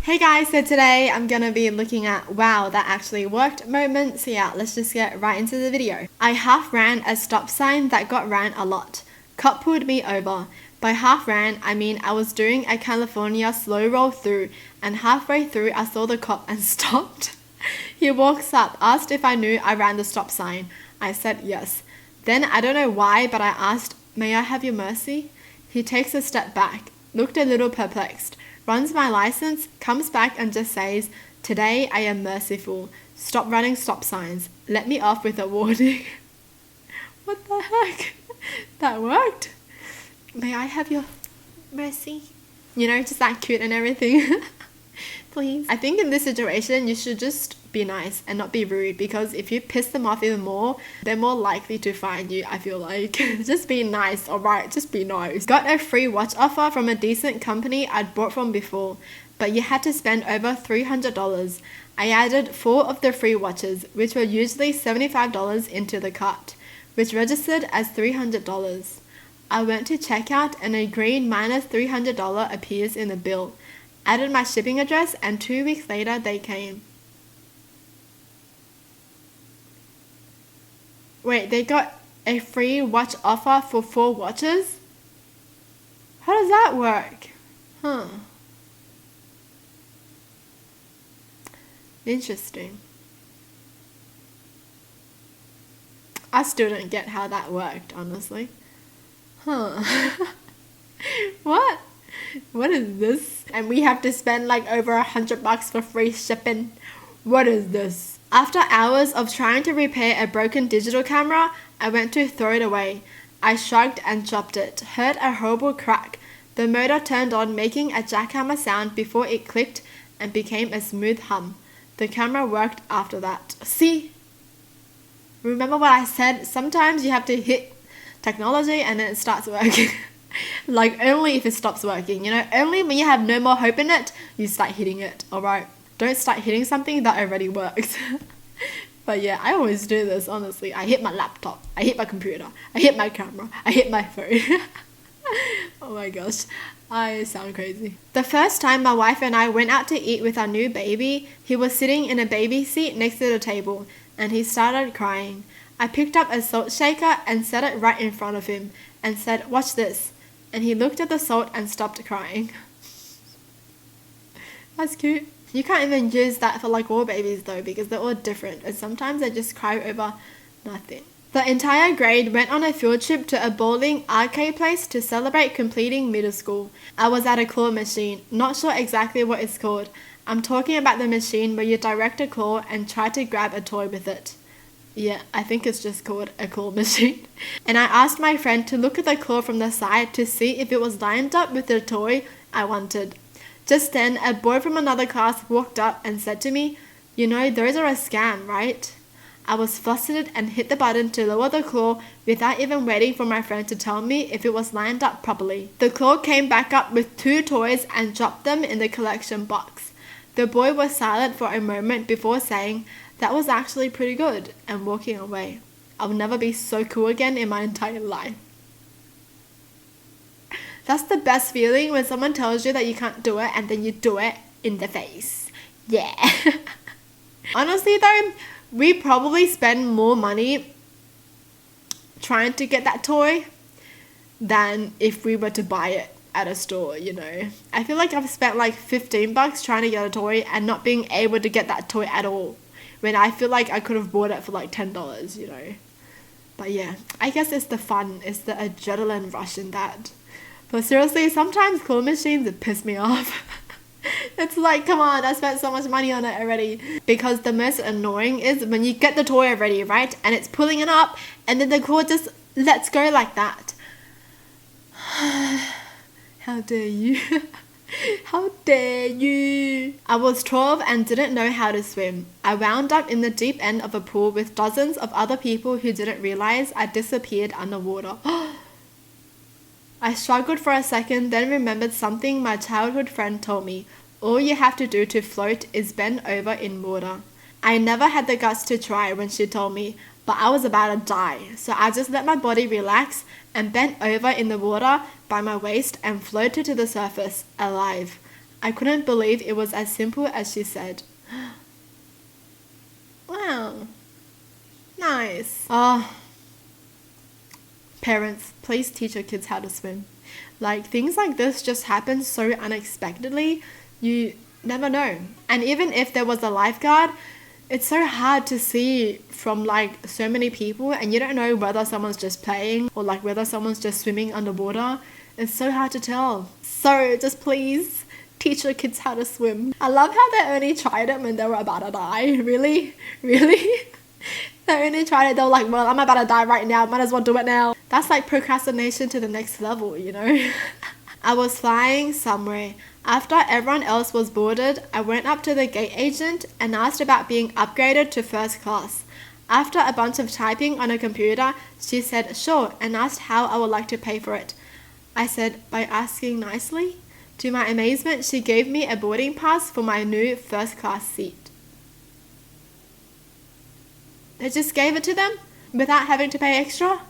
Hey guys, so today I'm gonna be looking at wow, that actually worked moments. So yeah, let's just get right into the video. I half ran a stop sign that got ran a lot. Cop pulled me over. By half ran, I mean I was doing a California slow roll through, and halfway through I saw the cop and stopped. He walks up, asked if I knew I ran the stop sign. I said yes. Then I don't know why, but I asked, "May I have your mercy?" He takes a step back, looked a little perplexed, runs my license, comes back and just says, "Today I am merciful. Stop running stop signs. Let me off with a warning." What the heck? That worked? May I have your mercy? You know, just that cute and everything. Please. I think in this situation, you should just be nice and not be rude, because if you piss them off even more, they're more likely to find you, I feel like. Just be nice, alright? Just be nice. Got a free watch offer from a decent company I'd bought from before, but you had to spend over $300. I added 4 of the free watches, which were usually $75 into the cart, which registered as $300. I went to checkout and a green minus $300 appears in the bill. Added my shipping address and 2 weeks later they came. Wait, they got a free watch offer for 4 watches? How does that work? Interesting. I still don't get how that worked, honestly. What? What is this? And we have to spend like over $100 for free shipping. What is this? After hours of trying to repair a broken digital camera, I went to throw it away. I shrugged and dropped it, heard a horrible crack. The motor turned on, making a jackhammer sound before it clicked and became a smooth hum. The camera worked after that. See? Remember what I said? Sometimes you have to hit technology and then it starts working. Like only if it stops working, you know? Only when you have no more hope in it, you start hitting it, alright? Don't start hitting something that already works. But yeah, I always do this, honestly. I hit my laptop, I hit my computer, I hit my camera, I hit my phone. Oh my gosh, I sound crazy. The first time my wife and I went out to eat with our new baby, he was sitting in a baby seat next to the table, and he started crying. I picked up a salt shaker and set it right in front of him, and said, "Watch this." And he looked at the salt and stopped crying. That's cute. You can't even use that for like all babies though, because they're all different, and sometimes they just cry over nothing. The entire grade went on a field trip to a bowling arcade place to celebrate completing middle school. I was at a claw machine, not sure exactly what it's called. I'm talking about the machine where you direct a claw and try to grab a toy with it. Yeah, I think it's just called a claw machine. And I asked my friend to look at the claw from the side to see if it was lined up with the toy I wanted. Just then, a boy from another class walked up and said to me, "You know, those are a scam, right?" I was flustered and hit the button to lower the claw without even waiting for my friend to tell me if it was lined up properly. The claw came back up with 2 toys and dropped them in the collection box. The boy was silent for a moment before saying, "That was actually pretty good," and walking away. I'll never be so cool again in my entire life. That's the best feeling, when someone tells you that you can't do it and then you do it in the face. Yeah. Honestly though, we probably spend more money trying to get that toy than if we were to buy it at a store, you know. I feel like I've spent like $15 trying to get a toy and not being able to get that toy at all, when I feel like I could have bought it for like $10, you know. But yeah, I guess it's the fun, it's the adrenaline rush in that. But seriously, sometimes claw machines piss me off. It's like, come on, I spent so much money on it already. Because the most annoying is when you get the toy already, right? And it's pulling it up, and then the claw just lets go like that. How dare you? How dare you? I was 12 and didn't know how to swim. I wound up in the deep end of a pool with dozens of other people who didn't realize I disappeared underwater. I struggled for a second, then remembered something my childhood friend told me. All you have to do to float is bend over in water. I never had the guts to try when she told me, but I was about to die, so I just let my body relax and bent over in the water by my waist and floated to the surface, alive. I couldn't believe it was as simple as she said. Wow. Nice. Oh, parents, please teach your kids how to swim. Like, things like this just happen so unexpectedly, you never know. And even if there was a lifeguard, it's so hard to see from like so many people, and you don't know whether someone's just playing or like whether someone's just swimming underwater. It's so hard to tell. So just please teach your kids how to swim. I love how they only tried it when they were about to die. Really? Really? They only tried it, they were like, well, I'm about to die right now, might as well do it now. That's like procrastination to the next level, you know? I was flying somewhere. After everyone else was boarded, I went up to the gate agent and asked about being upgraded to first class. After a bunch of typing on a computer, she said sure and asked how I would like to pay for it. I said, by asking nicely. To my amazement, she gave me a boarding pass for my new first class seat. They just gave it to them without having to pay extra?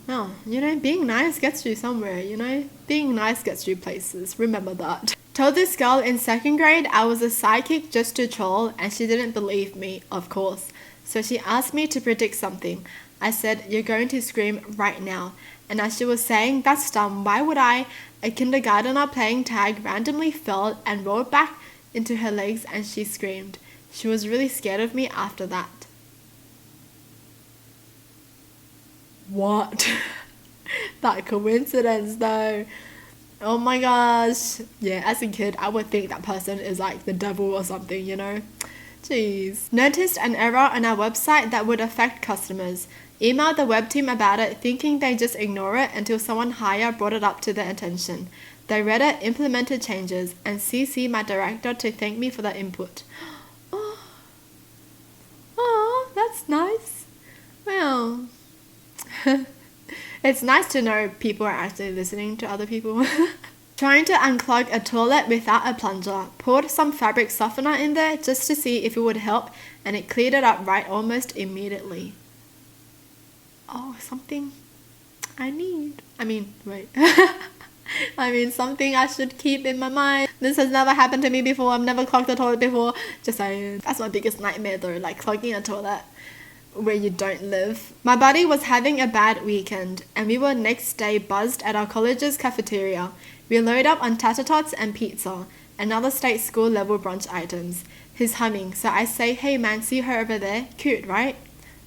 Oh, you know, being nice gets you somewhere, you know? Being nice gets you places, remember that. Told this girl in 2nd grade I was a sidekick just to troll, and she didn't believe me, of course. So she asked me to predict something. I said, you're going to scream right now. And as she was saying, that's dumb, why would I? A kindergartner playing tag randomly fell and rolled back into her legs and she screamed. She was really scared of me after that. What? That coincidence though. Oh my gosh. Yeah, as a kid, I would think that person is like the devil or something, you know? Jeez. Noticed an error on our website that would affect customers. Emailed the web team about it, thinking they just ignore it until someone higher brought it up to their attention. They read it, implemented changes, and CC my director to thank me for the input. Oh, that's nice. Well, it's nice to know people are actually listening to other people. Trying to unclog a toilet without a plunger. Poured some fabric softener in there just to see if it would help, and it cleared it up right almost immediately. Oh, something I need. Something I should keep in my mind. This has never happened to me before. I've never clogged a toilet before. Just saying. That's my biggest nightmare though, like clogging a toilet where you don't live. My buddy was having a bad weekend, and we were next day buzzed at our college's cafeteria. We load up on tater tots and pizza, and other state school level brunch items. He's humming, so I say, hey man, see her over there? Cute, right?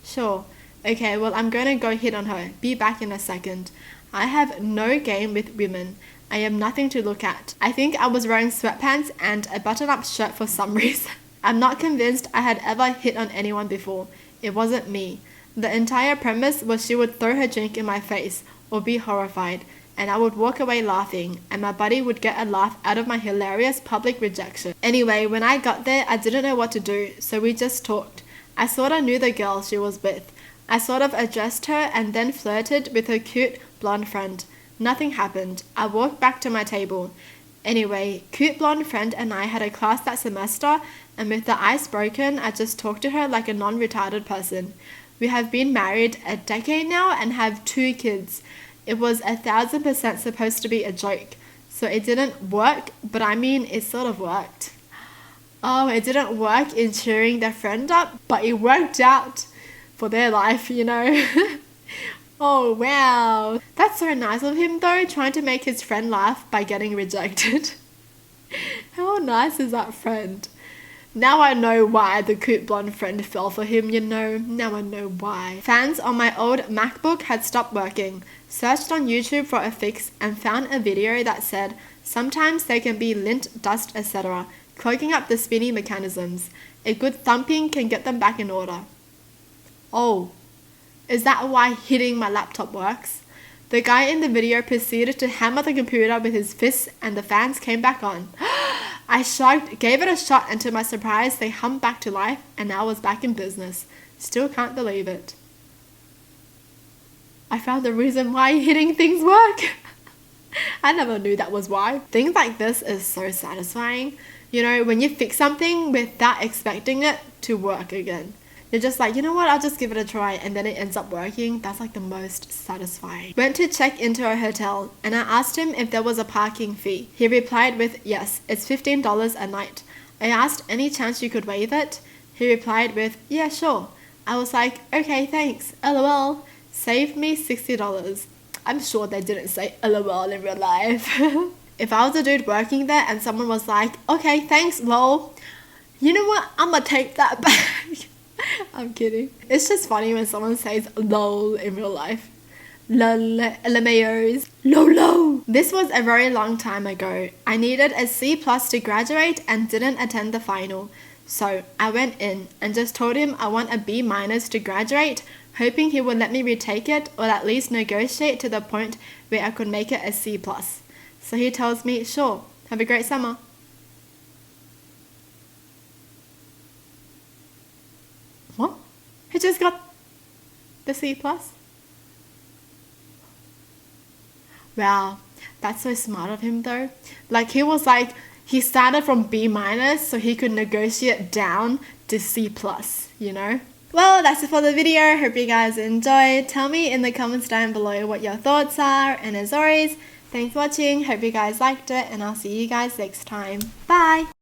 Sure. Okay, well, I'm gonna go hit on her. Be back in a second. I have no game with women. I am nothing to look at. I think I was wearing sweatpants and a button-up shirt for some reason. I'm not convinced I had ever hit on anyone before. It wasn't me. The entire premise was she would throw her drink in my face or be horrified, and I would walk away laughing, and my buddy would get a laugh out of my hilarious public rejection. Anyway, when I got there, I didn't know what to do, so we just talked. I sorta knew the girl she was with. I sort of addressed her and then flirted with her cute blonde friend. Nothing happened. I walked back to my table. Anyway, cute blonde friend and I had a class that semester, and with the ice broken, I just talked to her like a non-retarded person. We have been married a decade now and have 2 kids. It was 1000% supposed to be a joke, so it didn't work, but it sort of worked. Oh, it didn't work in cheering their friend up, but it worked out for their life, you know. Oh wow, that's so nice of him though, trying to make his friend laugh by getting rejected. How nice is that friend? Now I know why the cute blonde friend fell for him, you know. Now I know why. Fans on my old MacBook had stopped working. Searched on YouTube for a fix and found a video that said sometimes they can be lint, dust, etc., clogging up the spinning mechanisms. A good thumping can get them back in order. Oh, is that why hitting my laptop works? The guy in the video proceeded to hammer the computer with his fists and the fans came back on. I shrugged, gave it a shot, and to my surprise they hummed back to life and I was back in business. Still can't believe it. I found the reason why hitting things work. I never knew that was why. Things like this is so satisfying. You know, when you fix something without expecting it to work again. You're just like, you know what, I'll just give it a try, and then it ends up working. That's like the most satisfying. Went to check into a hotel and I asked him if there was a parking fee. He replied with, yes, it's $15 a night. I asked, any chance you could waive it? He replied with, yeah, sure. I was like, okay, thanks, LOL. Saved me $60. I'm sure they didn't say LOL in real life. If I was a dude working there and someone was like, okay, thanks, lol, you know what, I'm gonna take that back. I'm kidding. It's just funny when someone says lol in real life. Lol, LMAOs, lolo. This was a very long time ago. I needed a C+ to graduate and didn't attend the final. So I went in and just told him I want a B- to graduate, hoping he would let me retake it or at least negotiate to the point where I could make it a C+. So he tells me, sure, have a great summer. What? He just got the C+? Wow, that's so smart of him though. Like he was like, he started from B- so he could negotiate down to C+, you know? Well, that's it for the video. Hope you guys enjoyed. Tell me in the comments down below what your thoughts are. And as always, thanks for watching. Hope you guys liked it. And I'll see you guys next time. Bye!